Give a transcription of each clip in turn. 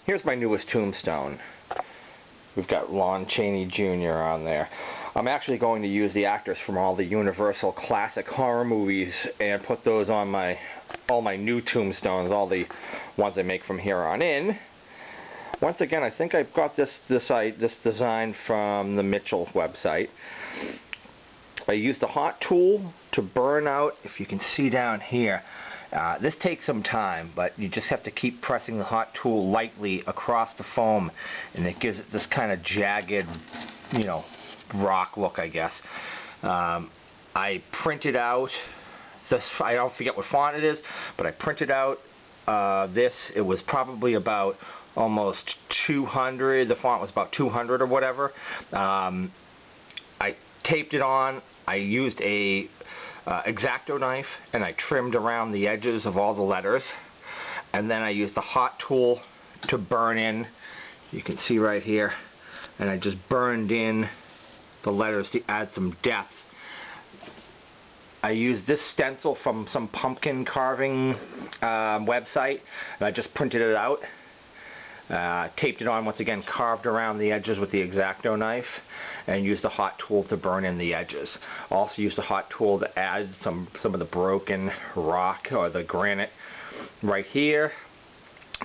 Here's my newest tombstone. We've got Lon Chaney Jr. on there. I'm actually going to use the actors from all the Universal classic horror movies and put those on all my new tombstones, all the ones I make from here on in. Once again, I think I've got this design from the Mitchell website. I used the hot tool to burn out, if you can see down here. This takes some time, but you just have to keep pressing the hot tool lightly across the foam, and it gives it this kind of jagged, rock look, I guess. I printed out this, I don't forget what font it is, but I printed out this. It was probably about almost 200, the font was about 200 or whatever. I taped it on. I used a X-Acto knife and I trimmed around the edges of all the letters, and then I used the hot tool to burn in, you can see right here, and I just burned in the letters to add some depth. I used this stencil from some pumpkin carving website, and I just printed it out, taped it on once again, carved around the edges with the X-Acto knife, and used the hot tool to burn in the edges. Also used the hot tool to add some of the broken rock or the granite right here.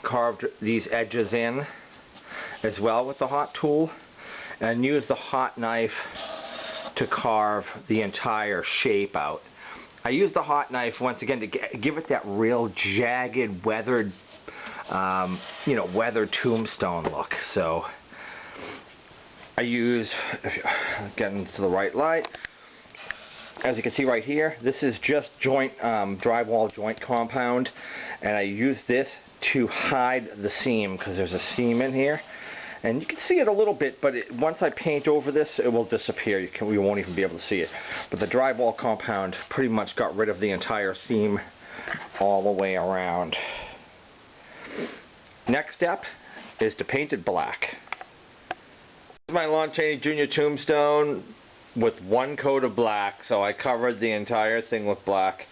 Carved these edges in as well with the hot tool, and used the hot knife to carve the entire shape out. I used the hot knife once again to give it that real jagged, weathered, weathered tombstone look. So I use, getting to the right light, as you can see right here, this is just drywall joint compound, and I use this to hide the seam, because there's a seam in here, and you can see it a little bit, but once I paint over this, it will disappear. We won't even be able to see it. But the drywall compound pretty much got rid of the entire seam all the way around. Next step is to paint it black. This is my Lon Chaney Jr. tombstone with one coat of black, so I covered the entire thing with black.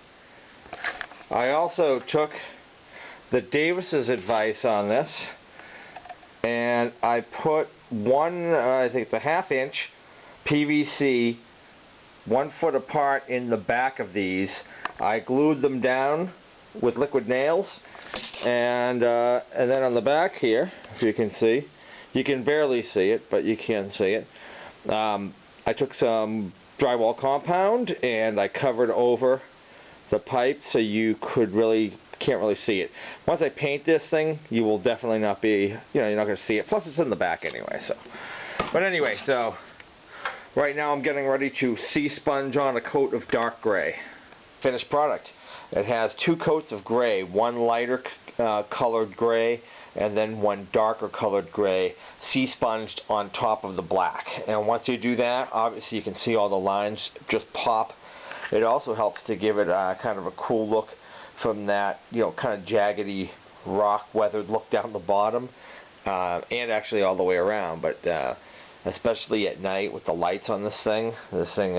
I also took the Davis's advice on this, and I put I think it's a 1/2 inch PVC 1 foot apart in the back of these. I glued them down with liquid nails, and then on the back here, if you can see, you can barely see it, but you can see it. I took some drywall compound and I covered over the pipe so you can't really see it. Once I paint this thing, you will definitely not be, you're not going to see it. Plus it's in the back anyway, so. But anyway, so right now I'm getting ready to sponge on a coat of dark gray. Finished product. It has 2 coats of gray, one lighter colored gray and then one darker colored gray, sponged on top of the black. And once you do that, obviously you can see all the lines just pop. It also helps to give it kind of a cool look from that, kind of jaggedy rock weathered look down the bottom, and actually all the way around. But especially at night with the lights on this thing is going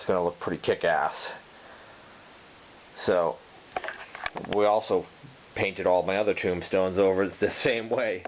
to look pretty kick-ass. So we also painted all my other tombstones over the same way.